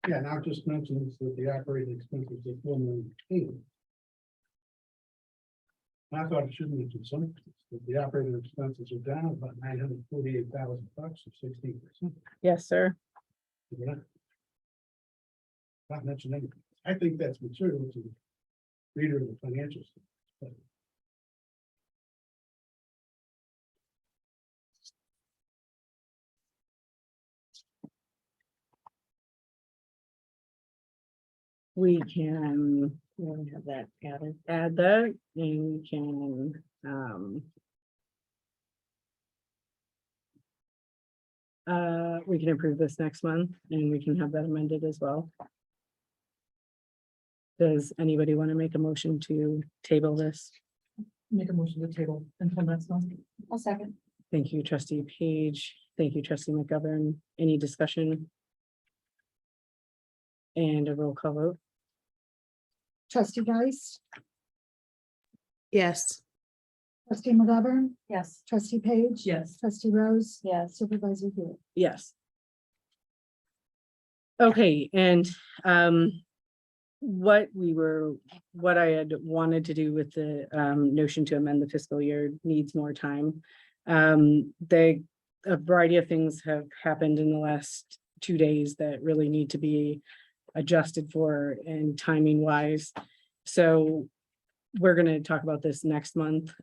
Yeah, now it just mentions that the operating expenses are $4,000,000. I thought it should mention something, that the operating expenses are down about $948,000 or 16%. Yes, sir. Not mentioning, I think that's material to the reader of the financial statements. We can have that add that, and we can we can approve this next month, and we can have that amended as well. Does anybody want to make a motion to table this? Make a motion to table until next month. I'll second. Thank you, trustee Page. Thank you, trustee McGovern. Any discussion? And a roll call vote. Trustee Geist, Yes. trustee McGovern, Yes. trustee Page. Yes. Trustee Rose, Yes. supervisor Hewitt. Yes. Okay, and what I had wanted to do with the notion to amend the fiscal year needs more time. A variety of things have happened in the last 2 days that really need to be adjusted for and timing wise. So we're going to talk about this next month.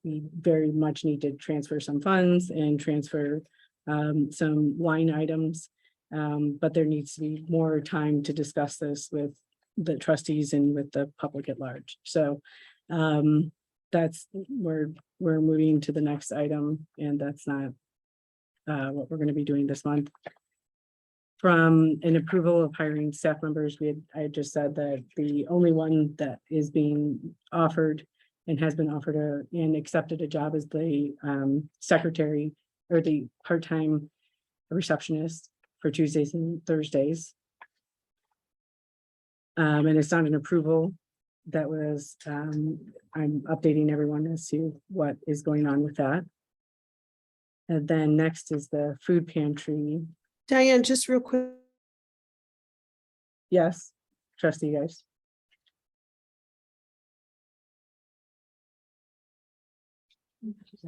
We very much need to transfer some funds and transfer some line items. But there needs to be more time to discuss this with the trustees and with the public at large. So that's we're moving to the next item, and that's not what we're going to be doing this month. From an approval of hiring staff members, I had just said that the only one that is being offered and has been offered and accepted a job is the secretary or the part-time receptionist for Tuesdays and Thursdays. And it's not an approval. That was, I'm updating everyone as to what is going on with that. And then next is the food pantry. Diane, just real quick. Yes, trustee guys.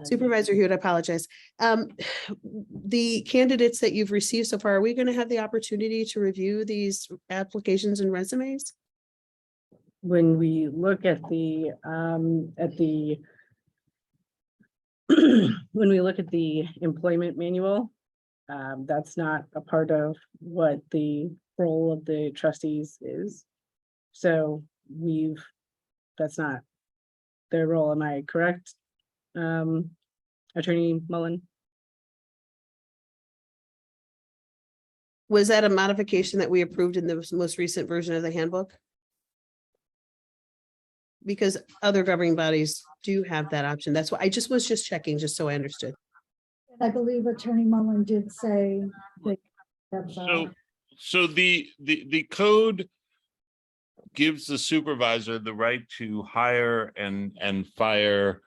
Supervisor Hewitt, I apologize. The candidates that you've received so far, are we going to have the opportunity to review these applications and resumes? When we look at the when we look at the employment manual, that's not a part of what the role of the trustees is. So that's not their role. Am I correct? Attorney Mullen? Was that a modification that we approved in the most recent version of the handbook? Because other governing bodies do have that option. That's why I was just checking, just so I understood. I believe Attorney Mullen did say that. So the code gives the supervisor the right to hire and fire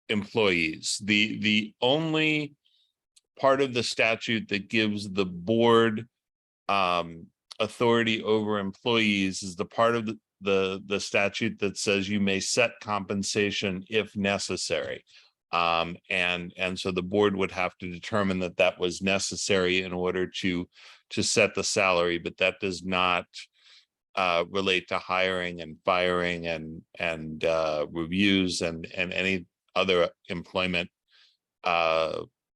employees. The only part of the statute that gives the board authority over employees is the part of the statute that says you may set compensation if necessary. And so the board would have to determine that that was necessary in order to set the salary, but that does not relate to hiring and firing and reviews and any other employment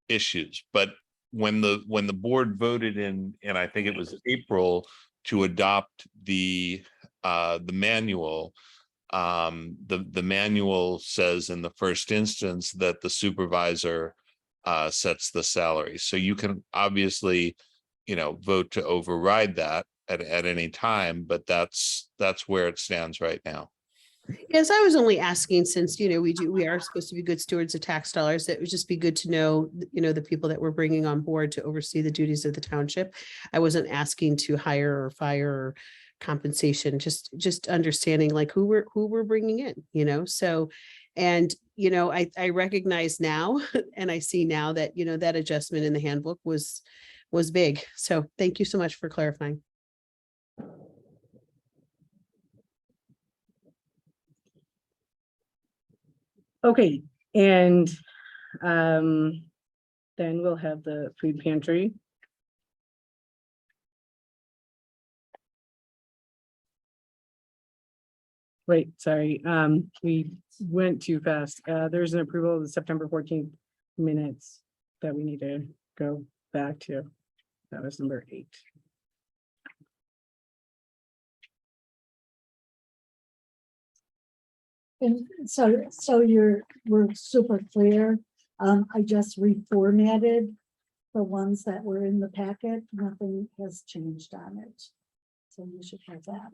issues. But when the board voted in I think it was April to adopt the manual, the manual says in the first instance that the supervisor sets the salary. So you can obviously, vote to override that at any time, but that's where it stands right now. Yes, I was only asking since, we are supposed to be good stewards of tax dollars. It would just be good to know, the people that we're bringing on board to oversee the duties of the township. I wasn't asking to hire or fire or compensation, just understanding like who we're bringing in, so, and, I recognize now and I see now that, that adjustment in the handbook was big. So thank you so much for clarifying. Okay, and then we'll have the food pantry. Wait, sorry, we went too fast. There's an approval of the September 14th minutes that we need to go back to. That was number 8. And so we're super clear. I just reformatted the ones that were in the packet. Nothing has changed on it. So you should have that.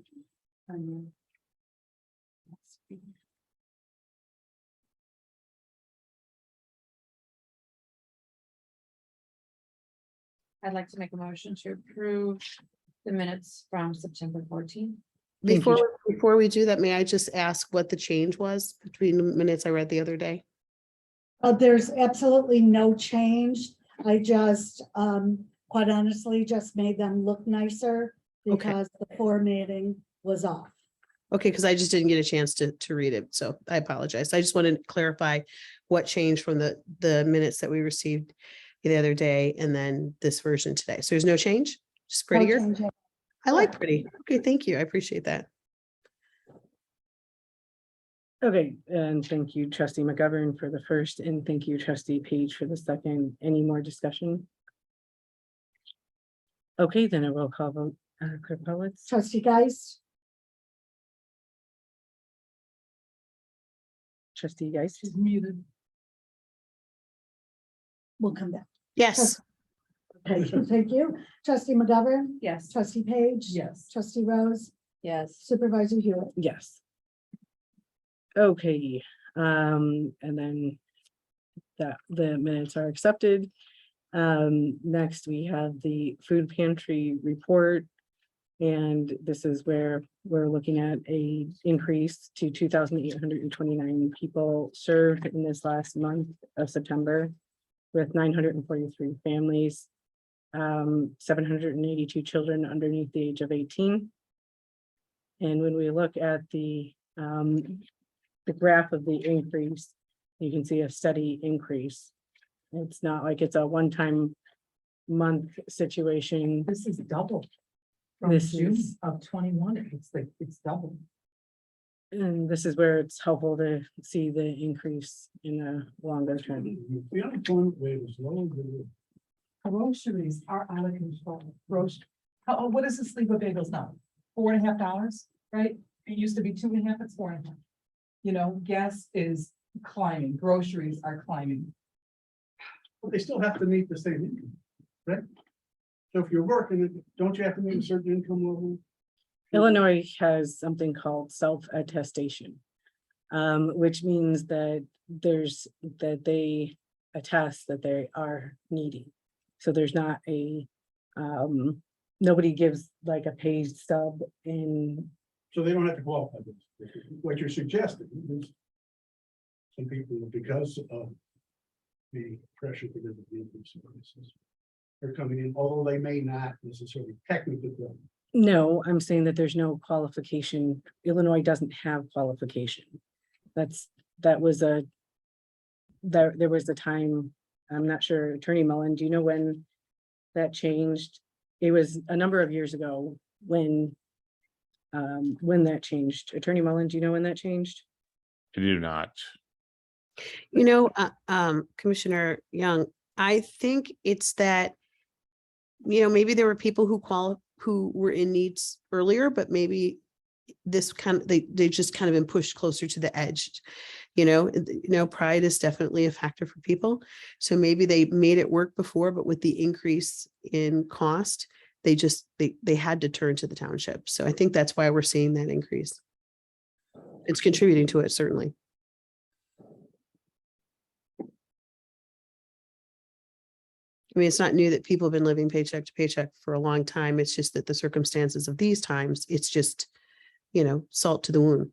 I'd like to make a motion to approve the minutes from September 14th. Thank you, Before we do that, may I just ask what the change was between the minutes I read the other day? There's absolutely no change. I just, quite honestly, just made them look nicer Okay. because the formatting was off. Okay, because I just didn't get a chance to read it, so I apologize. I just wanted to clarify what changed from the minutes that we received the other day and then this version today. So there's no change, just No prettier. change. I like pretty. Okay, thank you. I appreciate that. Okay, and thank you, trustee McGovern for the first, and thank you, trustee Page for the second. Any more discussion? Okay, then I will call vote. Clerk Politz, Trustee Geist, trustee Geist, She's muted. we'll come back. Yes, Thank you. Thank you. Trustee McGovern, Yes. trustee Page. Yes. Trustee Rose, Yes. supervisor Hewitt. yes. Okay, and then that the minutes are accepted. Next, we have the food pantry report. And this is where we're looking at a increase to 2,829 people served in this last month of September with 943 families, 782 children underneath the age of 18. And when we look at the graph of the increase, you can see a steady increase. It's not like it's a one-time month situation. This is double. From This June is- of 21, it's like, it's double. And this is where it's helpful to see the increase in a longer term. The unemployment rate is low. Groceries are out of control. What is the sleeper bagels now? $4.50, right? It used to be 2.5, it's 4.5. You know, gas is climbing, groceries are climbing. But they still have to meet the same income, right? So if you're working, don't you have to meet a certain income level? Illinois has something called self-attestation, which means that they attest that they are needy. So there's not a, nobody gives like a paid stub in. So they don't have to qualify. What you're suggesting is some people, because of the pressure because of the increase in prices, are coming in, although they may not necessarily technically. No, I'm saying that there's no qualification. Illinois doesn't have qualification. There was a time, I'm not sure, Attorney Mullen, do you know when that changed? It was a number of years ago when that changed. Attorney Mullen, do you know when that changed? I do not. you know, Commissioner Young, I think it's that, maybe there were people who were in needs earlier, but maybe this kind of, they just kind of been pushed closer to the edge. Pride is definitely a factor for people. So maybe they made it work before, but with the increase in cost, they had to turn to the township. So I think that's why we're seeing that increase. It's contributing to it, certainly. I mean, it's not new that people have been living paycheck to paycheck for a long time. It's just that the circumstances of these times, it's just, salt to the wound.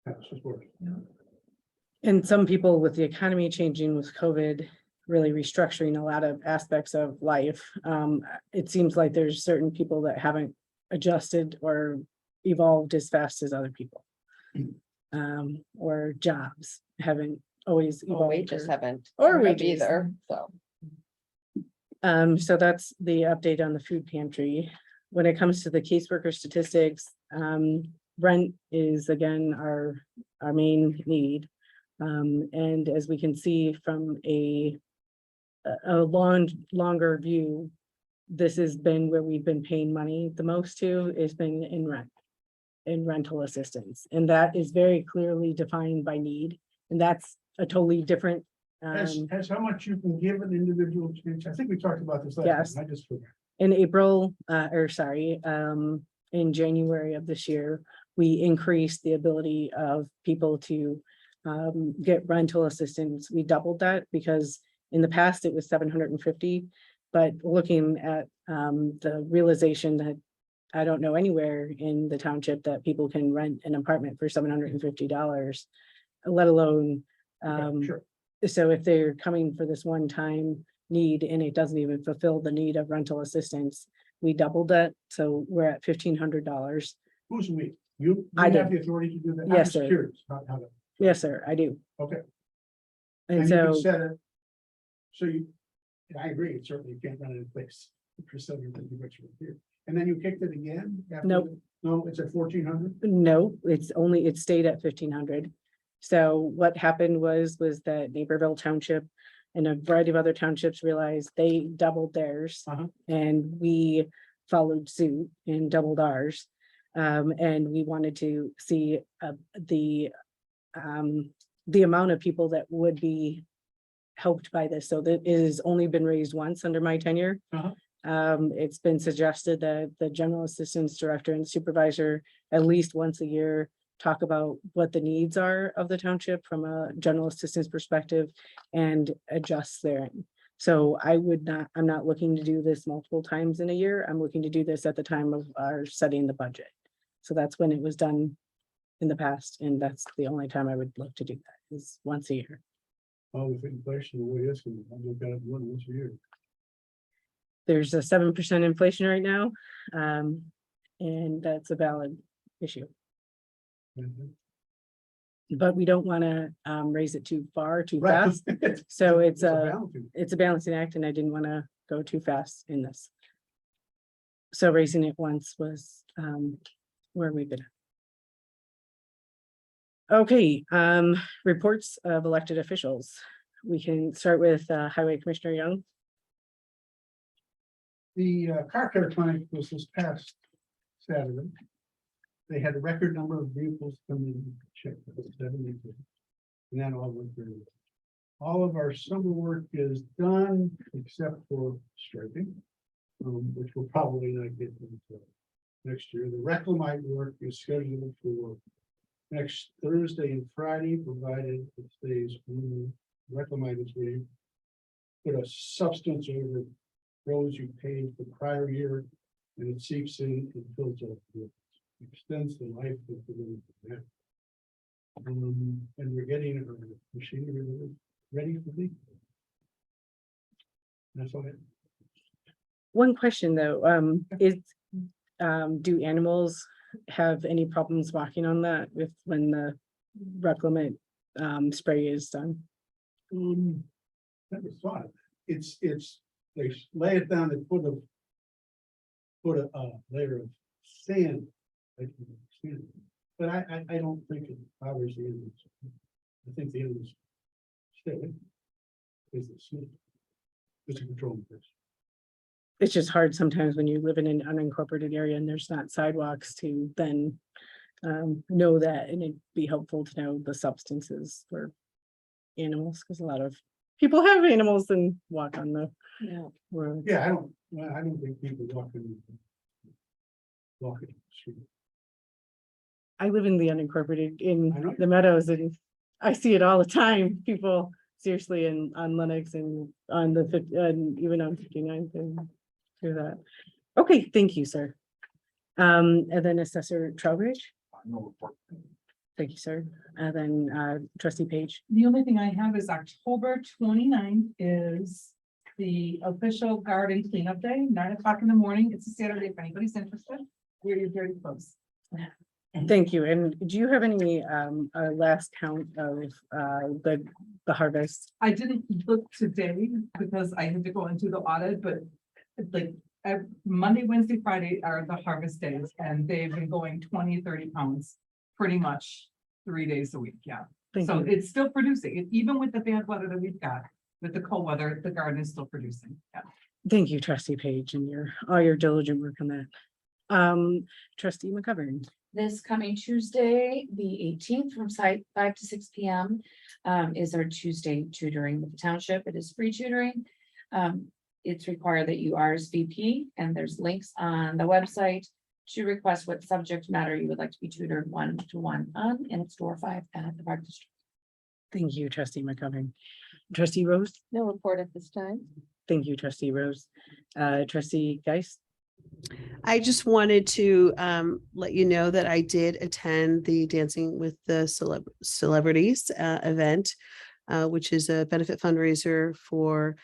That's just worse. And some people with the economy changing with COVID, really restructuring a lot of aspects of life. It seems like there's certain people that haven't adjusted or evolved as fast as other people. Or jobs haven't always Well, evolved. wages haven't. or gone up wages. Either, so. So that's the update on the food pantry. When it comes to the caseworker statistics, rent is again our main need. And as we can see from a longer view, this has been where we've been paying money the most to, is been in rental assistance. And that is very clearly defined by need. And that's a totally different. Has how much you can give an individual change? I think we talked about this last Yes. time. I just forgot. In April, in January of this year, we increased the ability of people to get rental assistance. We doubled that because in the past it was $750. But looking at the realization that I don't know anywhere in the township that people can rent an apartment for $750, let alone, Sure. so if they're coming for this one time need and it doesn't even fulfill the need of rental assistance, we doubled it, so we're at $1,500. Who's we? You I have did. the authority to do that? I'm Yes, just sir. curious how to- Yes, sir, I do. Okay. And And you can so, set it. So you, and I agree, certainly you can't run it in place for 750 what you here. And then you kicked it again? after Nope. the- No, it's at 1,400? no, it stayed at 1,500. So what happened was that Naperville Township and a variety of other townships realized they doubled theirs. Uh-huh. And we followed suit and doubled ours. And we wanted to see the amount of people that would be helped by this. So that it has only been raised once under my tenure. Uh-huh. It's been suggested that the general assistance director and supervisor at least once a year talk about what the needs are of the township from a general assistance perspective and adjust their. So I'm not looking to do this multiple times in a year. I'm looking to do this at the time of our setting the budget. So that's when it was done in the past, and that's the only time I would look to do that, is once a year. Oh, with inflation, the way it's going, I'm looking at it once a year. There's a 7% inflation right now, and that's a valid issue. Mhm. But we don't want to raise it too far, too Right. fast. So it's a balancing. it's a balancing act, and I didn't want to go too fast in this. So raising it once was where we've been. Okay, reports of elected officials. We can start with Highway Commissioner Young. The car care clinic was this past Saturday. They had a record number of vehicles come in, check, 72. And that all went through. All of our summer work is done except for striping, which we'll probably not get until next year. The reclamite work is scheduled for next Thursday and Friday, provided it stays. Reclamite is where you put a substance over roads you paved the prior year, and it seeps in and fills up. It extends the life of the road. And we're getting our machinery ready for the. That's all. One question though, do animals have any problems walking on that when the reclamate spray is done? Never thought. It's, they lay it down, they put a layer of sand. But I don't think it bothers the animals. I think the animals stay. Is it smooth? It's a control person. It's just hard sometimes when you live in an unincorporated area and there's not sidewalks to then know that, and it'd be helpful to know the substances for animals, because a lot of people have animals and walk on the road. Yeah, I don't think people walking the street. I live in the unincorporated I know. in the meadows, and I see it all the time. People seriously on Lennox and on the and even on 59th and through that. Okay, thank you, sir. And then Assessor Trowbridge. No report. Thank you, sir. And then Trustee Page. The only thing I have is October 29th is the official garden cleanup day, 9 o'clock in the morning. It's a Saturday if anybody's interested. We're very close. Thank you. And do you have any last count of the harvest? I didn't look today because I had to go into the audit, but like Monday, Wednesday, Friday are the harvest days, and they've been going 20-30 pounds pretty much 3 days a week. Yeah. Thank So you. it's still producing. Even with the bad weather that we've got, with the cold weather, the garden is still producing. Yeah. Thank you, Trustee Page, and all your diligent work on that. Trustee McGovern. This coming Tuesday, the 18th, from 5 to 6 p.m. Is our Tuesday tutoring with the township. It is free tutoring. It's required that you RSVP, and there's links on the website to request what subject matter you would like to be tutored 1-to-1 on, and it's door 5 at the park district. Thank you, Trustee McGovern. Trustee Rose, No report at this time. thank you, trustee Rose. Trustee Geist, I just wanted to let you know that I did attend the Dancing with the Celebrities event, which is a benefit fundraiser for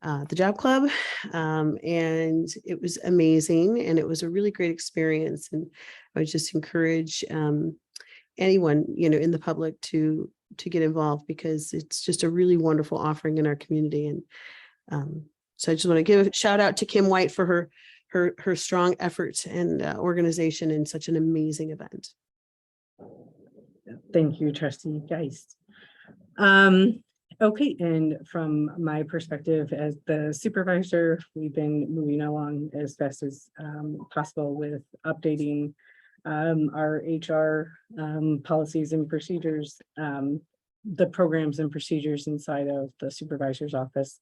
the Job Club. And it was amazing, and it was a really great experience. And I would just encourage anyone, in the public to get involved, because it's just a really wonderful offering in our community. And so I just want to give a shout out to Kim White for her strong efforts and organization in such an amazing event. thank you, trustee Geist. Okay, and from my perspective as the supervisor, we've been moving along as fast as possible with updating our HR policies and procedures, the programs and procedures inside of the supervisor's office.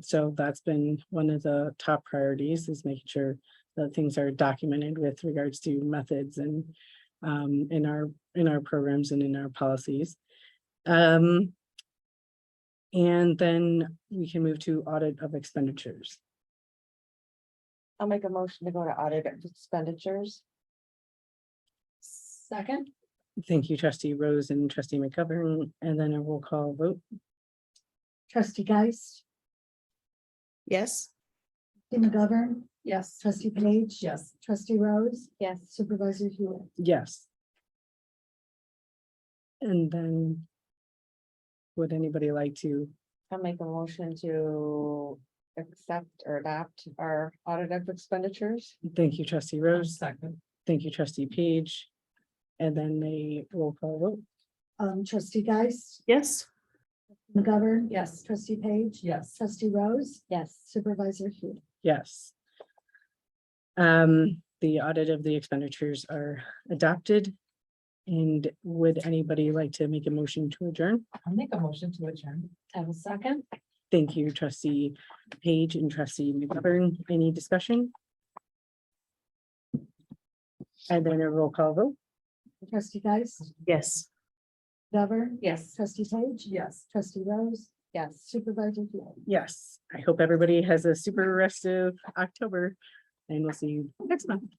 So that's been one of the top priorities, is making sure that things are documented with regards to methods and in our programs and in our policies. And then we can move to audit of expenditures. I'll make a motion to go to audit of expenditures. Second, Thank you, trustee Rose and trustee McGovern, and then a roll call vote. Trustee Geist, Yes. trustee McGovern, yes. trustee Page. Yes. Trustee Rose, Yes. supervisor Hewitt. Yes. And then would anybody like to, I'll make a motion to accept or adopt our audit of expenditures. thank you, trustee Rose, Second. thank you, trustee Page, and then a roll call vote. Trustee Geist, Yes. McGovern. Yes. Trustee Page. Yes. Trustee Rose, Yes. supervisor Hewitt. Yes. The audit of the expenditures are adopted. And would anybody like to make a motion to adjourn? I'll make a motion to adjourn. I will second. Thank you, trustee Page and trustee McGovern. Any discussion? And then a roll call vote. Trustee Geist, Yes. McGovern. Yes. Trustee Page. Yes. Trustee Rose, Yes. supervisor Hewitt. Yes, I hope everybody has a super rest of October, and we'll see you next month.